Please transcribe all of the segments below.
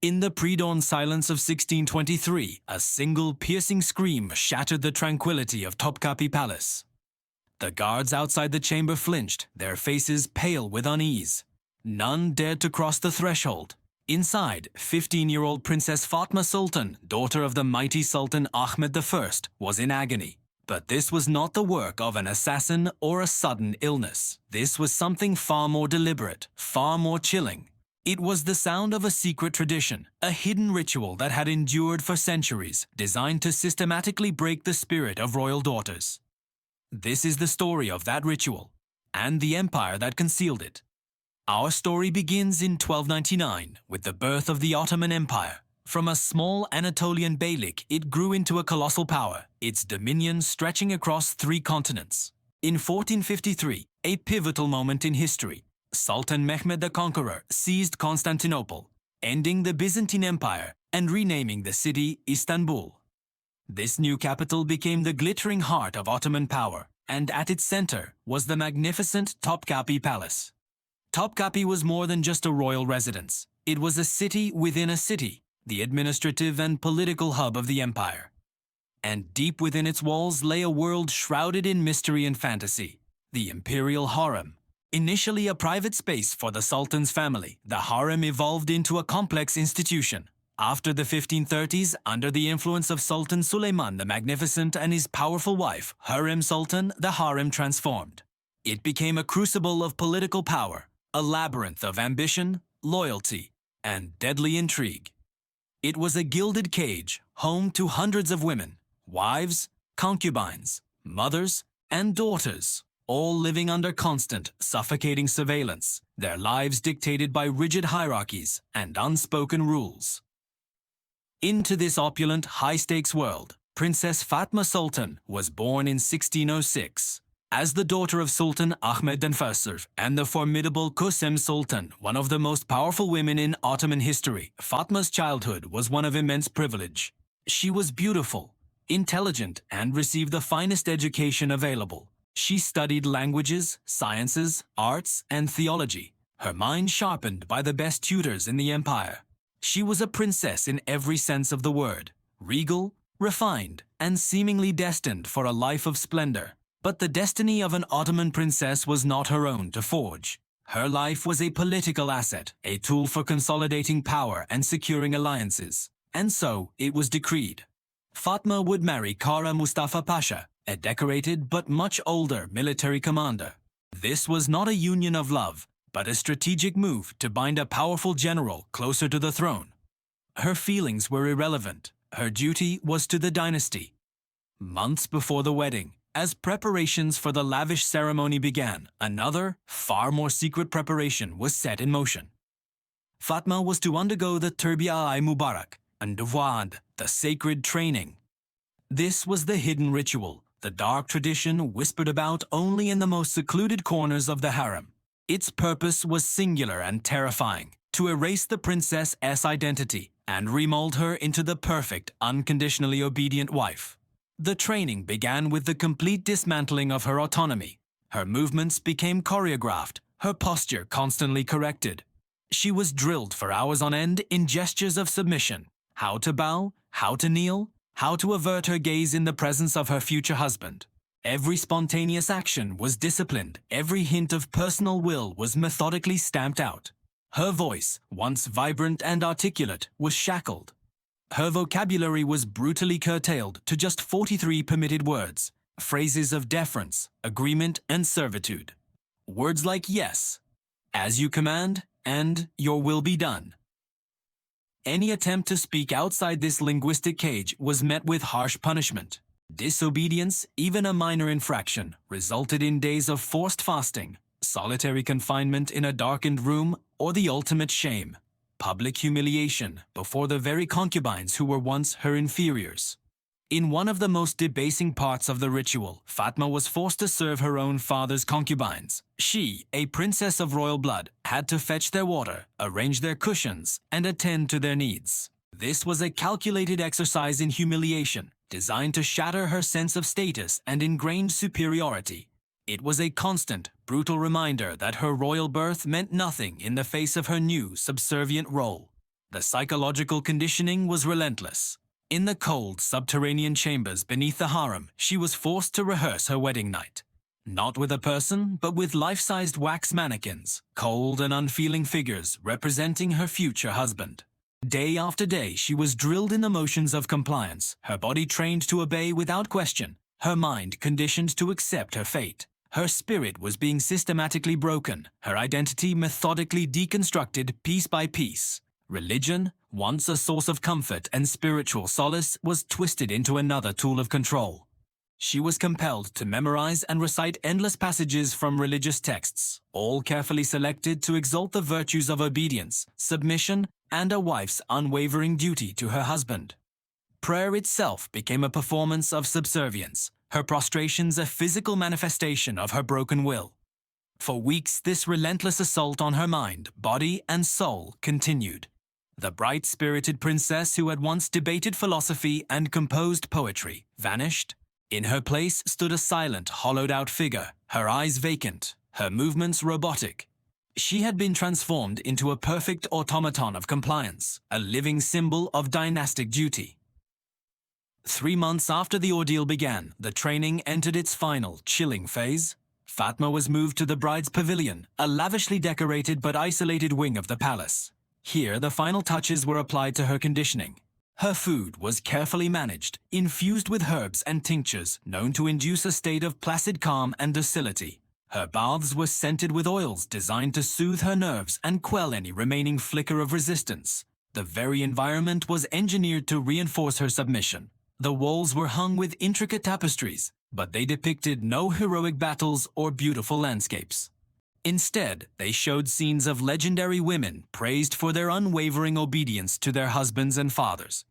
In the pre-dawn silence of 1623, a single piercing scream shattered the tranquility of Topkapi Palace. The guards outside the chamber flinched, their faces pale with unease. None dared to cross the threshold. Inside, 15-year-old Princess Fatma Sultan, daughter of the mighty Sultan Ahmed I, was in agony. But this was not the work of an assassin or a sudden illness. This was something far more deliberate, far more chilling. It was the sound of a secret tradition, a hidden ritual that had endured for centuries, designed to systematically break the spirit of royal daughters. This is the story of that ritual, and the empire that concealed it. Our story begins in 1299 with the birth of the Ottoman Empire. From a small Anatolian beylik, it grew into a colossal power, its dominion stretching across 3 continents. In 1453, a pivotal moment in history, Sultan Mehmed the Conqueror seized Constantinople, ending the Byzantine Empire and renaming the city Istanbul. This new capital became the glittering heart of Ottoman power, and at its center was the magnificent Topkapi Palace. Topkapi was more than just a royal residence. It was a city within a city, the administrative and political hub of the empire. And deep within its walls lay a world shrouded in mystery and fantasy, the imperial harem. Initially a private space for the Sultan's family, the harem evolved into a complex institution. After the 1530s, under the influence of Sultan Suleiman the Magnificent and his powerful wife, Hurrem Sultan, the harem transformed. It became a crucible of political power, a labyrinth of ambition, loyalty, and deadly intrigue. It was a gilded cage, home to hundreds of women, wives, concubines, mothers, and daughters, all living under constant, suffocating surveillance, their lives dictated by rigid hierarchies and unspoken rules. Into this opulent, high-stakes world, Princess Fatma Sultan was born in 1606. As the daughter of Sultan Ahmed I and the formidable Kösem Sultan, one of the most powerful women in Ottoman history, Fatma's childhood was one of immense privilege. She was beautiful, intelligent, and received the finest education available. She studied languages, sciences, arts, and theology, her mind sharpened by the best tutors in the empire. She was a princess in every sense of the word, regal, refined, and seemingly destined for a life of splendor. But the destiny of an Ottoman princess was not her own to forge. Her life was a political asset, a tool for consolidating power and securing alliances. And so it was decreed. Fatma would marry Kara Mustafa Pasha, a decorated but much older military commander. This was not a union of love, but a strategic move to bind a powerful general closer to the throne. Her feelings were irrelevant. Her duty was to the dynasty. Months before the wedding, as preparations for the lavish ceremony began, another, far more secret preparation was set in motion. Fatma was to undergo the Terbiya-i-Mubarak, and the sacred training. This was the hidden ritual, the dark tradition whispered about only in the most secluded corners of the harem. Its purpose was singular and terrifying, to erase the princess's identity and remold her into the perfect, unconditionally obedient wife. The training began with the complete dismantling of her autonomy. Her movements became choreographed, her posture constantly corrected. She was drilled for hours on end in gestures of submission, how to bow, how to kneel, how to avert her gaze in the presence of her future husband. Every spontaneous action was disciplined, every hint of personal will was methodically stamped out. Her voice, once vibrant and articulate, was shackled. Her vocabulary was brutally curtailed to just 43 permitted words, phrases of deference, agreement, and servitude. Words like yes, as you command, and your will be done. Any attempt to speak outside this linguistic cage was met with harsh punishment. Disobedience, even a minor infraction, resulted in days of forced fasting, solitary confinement in a darkened room, or the ultimate shame, public humiliation before the very concubines who were once her inferiors. In one of the most debasing parts of the ritual, Fatma was forced to serve her own father's concubines. She, a princess of royal blood, had to fetch their water, arrange their cushions, and attend to their needs. This was a calculated exercise in humiliation, designed to shatter her sense of status and ingrained superiority. It was a constant, brutal reminder that her royal birth meant nothing in the face of her new, subservient role. The psychological conditioning was relentless. In the cold, subterranean chambers beneath the harem, she was forced to rehearse her wedding night. Not with a person, but with life-sized wax mannequins, cold and unfeeling figures representing her future husband. Day after day, she was drilled in the motions of compliance, her body trained to obey without question, her mind conditioned to accept her fate. Her spirit was being systematically broken, her identity methodically deconstructed piece by piece. Religion, once a source of comfort and spiritual solace, was twisted into another tool of control. She was compelled to memorize and recite endless passages from religious texts, all carefully selected to exalt the virtues of obedience, submission, and a wife's unwavering duty to her husband. Prayer itself became a performance of subservience, her prostrations a physical manifestation of her broken will. For weeks, this relentless assault on her mind, body, and soul continued. The bright-spirited princess who had once debated philosophy and composed poetry vanished. In her place stood a silent, hollowed-out figure, her eyes vacant, her movements robotic. She had been transformed into a perfect automaton of compliance, a living symbol of dynastic duty. 3 months after the ordeal began, the training entered its final, chilling phase. Fatma was moved to the bride's pavilion, a lavishly decorated but isolated wing of the palace. Here, the final touches were applied to her conditioning. Her food was carefully managed, infused with herbs and tinctures known to induce a state of placid calm and docility. Her baths were scented with oils designed to soothe her nerves and quell any remaining flicker of resistance. The very environment was engineered to reinforce her submission. The walls were hung with intricate tapestries, but they depicted no heroic battles or beautiful landscapes. Instead, they showed scenes of legendary women praised for their unwavering obedience to their husbands and fathers.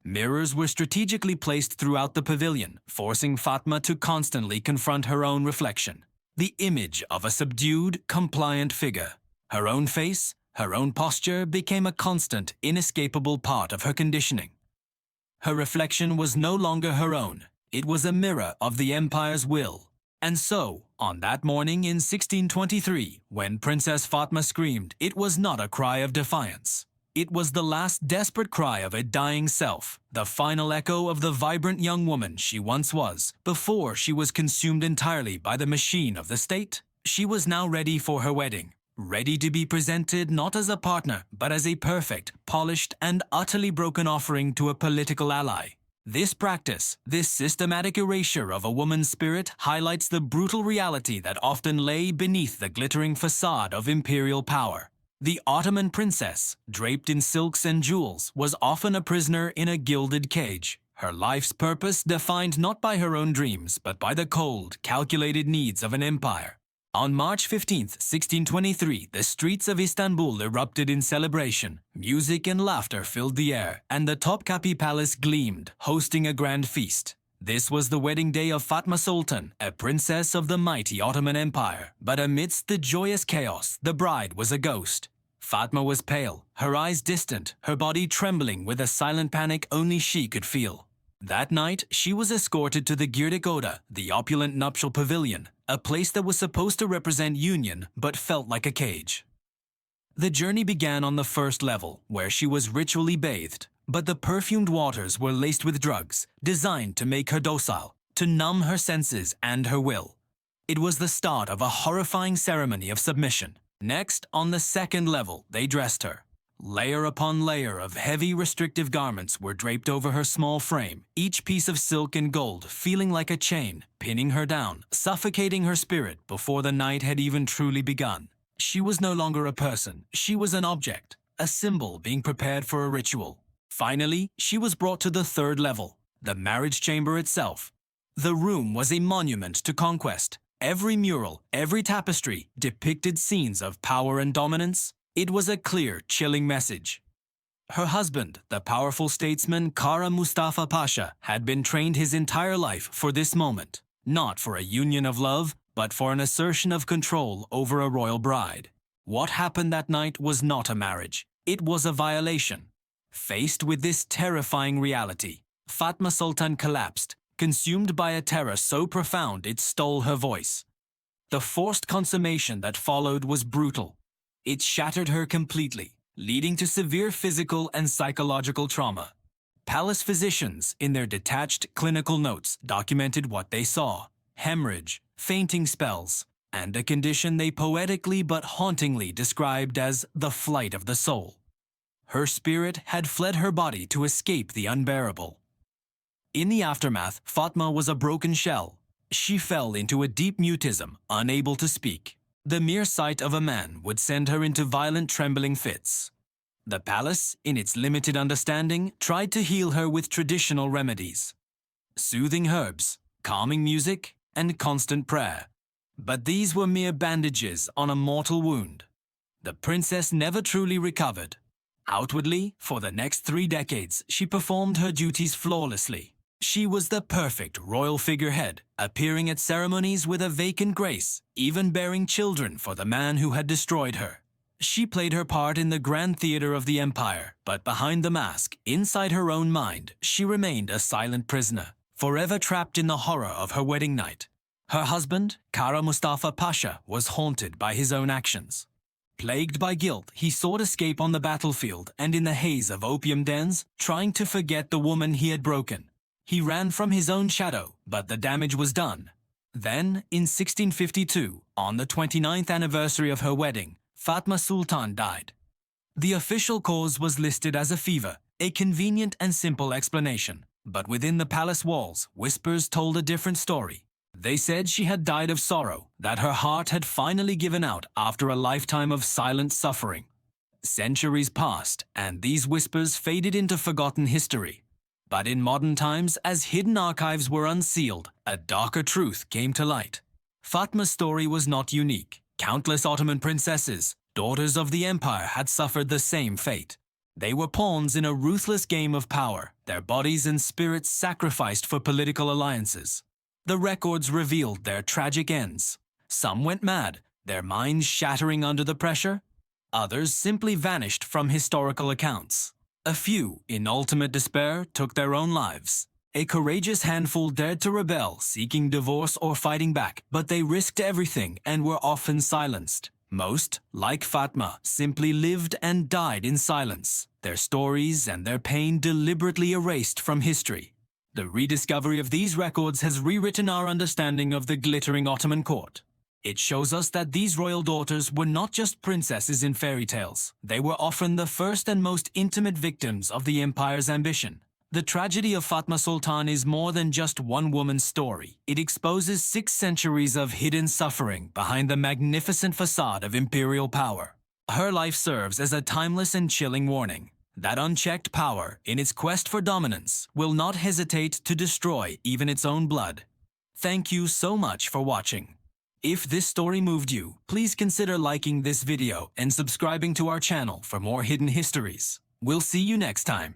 Mirrors were strategically placed throughout the pavilion, forcing Fatma to constantly confront her own reflection. The image of a subdued, compliant figure. Her own face, her own posture became a constant, inescapable part of her conditioning. Her reflection was no longer her own. It was a mirror of the empire's will. And so, on that morning in 1623, when Princess Fatma screamed, it was not a cry of defiance. It was the last desperate cry of a dying self, the final echo of the vibrant young woman she once was, before she was consumed entirely by the machine of the state. She was now ready for her wedding, ready to be presented not as a partner, but as a perfect, polished, and utterly broken offering to a political ally. This practice, this systematic erasure of a woman's spirit, highlights the brutal reality that often lay beneath the glittering facade of imperial power. The Ottoman princess, draped in silks and jewels, was often a prisoner in a gilded cage, her life's purpose defined not by her own dreams, but by the cold, calculated needs of an empire. On March 15, 1623, the streets of Istanbul erupted in celebration. Music and laughter filled the air, and the Topkapi Palace gleamed, hosting a grand feast. This was the wedding day of Fatma Sultan, a princess of the mighty Ottoman Empire. But amidst the joyous chaos, the bride was a ghost. Fatma was pale, her eyes distant, her body trembling with a silent panic only she could feel. That night, she was escorted to the Girdik Oda, the opulent nuptial pavilion, a place that was supposed to represent union but felt like a cage. The journey began on the first level, where she was ritually bathed, but the perfumed waters were laced with drugs, designed to make her docile, to numb her senses and her will. It was the start of a horrifying ceremony of submission. Next, on the second level, they dressed her. Layer upon layer of heavy, restrictive garments were draped over her small frame, each piece of silk and gold feeling like a chain, pinning her down, suffocating her spirit before the night had even truly begun. She was no longer a person, she was an object, a symbol being prepared for a ritual. Finally, she was brought to the third level, the marriage chamber itself. The room was a monument to conquest. Every mural, every tapestry depicted scenes of power and dominance. It was a clear, chilling message. Her husband, the powerful statesman Kara Mustafa Pasha, had been trained his entire life for this moment, not for a union of love, but for an assertion of control over a royal bride. What happened that night was not a marriage. It was a violation. Faced with this terrifying reality, Fatma Sultan collapsed, consumed by a terror so profound it stole her voice. The forced consummation that followed was brutal. It shattered her completely. leading to severe physical and psychological trauma. Palace physicians, in their detached clinical notes, documented what they saw: hemorrhage, fainting spells, and a condition they poetically but hauntingly described as the flight of the soul. Her spirit had fled her body to escape the unbearable. In the aftermath, Fatma was a broken shell. She fell into a deep mutism, unable to speak. The mere sight of a man would send her into violent trembling fits. The palace, in its limited understanding, tried to heal her with traditional remedies: soothing herbs, calming music, and constant prayer. But these were mere bandages on a mortal wound. The princess never truly recovered. Outwardly, for the next 3 decades, she performed her duties flawlessly. She was the perfect royal figurehead, appearing at ceremonies with a vacant grace, even bearing children for the man who had destroyed her. She played her part in the grand theater of the empire, but behind the mask, inside her own mind, she remained a silent prisoner, forever trapped in the horror of her wedding night. Her husband, Kara Mustafa Pasha, was haunted by his own actions. Plagued by guilt, he sought escape on the battlefield and in the haze of opium dens, trying to forget the woman he had broken. He ran from his own shadow, but the damage was done. Then, in 1652, on the 29th anniversary of her wedding, Fatma Sultan died. The official cause was listed as a fever, a convenient and simple explanation. But within the palace walls, whispers told a different story. They said she had died of sorrow, that her heart had finally given out after a lifetime of silent suffering. Centuries passed, and these whispers faded into forgotten history. But in modern times, as hidden archives were unsealed, a darker truth came to light. Fatma's story was not unique. Countless Ottoman princesses, daughters of the empire, had suffered the same fate. They were pawns in a ruthless game of power, their bodies and spirits sacrificed for political alliances. The records revealed their tragic ends. Some went mad, their minds shattering under the pressure. Others simply vanished from historical accounts. A few, in ultimate despair, took their own lives. A courageous handful dared to rebel, seeking divorce or fighting back, but they risked everything and were often silenced. Most, like Fatma, simply lived and died in silence, their stories and their pain deliberately erased from history. The rediscovery of these records has rewritten our understanding of the glittering Ottoman court. It shows us that these royal daughters were not just princesses in fairy tales. They were often the first and most intimate victims of the empire's ambition. The tragedy of Fatma Sultan is more than just one woman's story. It exposes 6 centuries of hidden suffering behind the magnificent facade of imperial power. Her life serves as a timeless and chilling warning that unchecked power, in its quest for dominance, will not hesitate to destroy even its own blood. Thank you so much for watching. If this story moved you, please consider liking this video and subscribing to our channel for more hidden histories. We'll see you next time.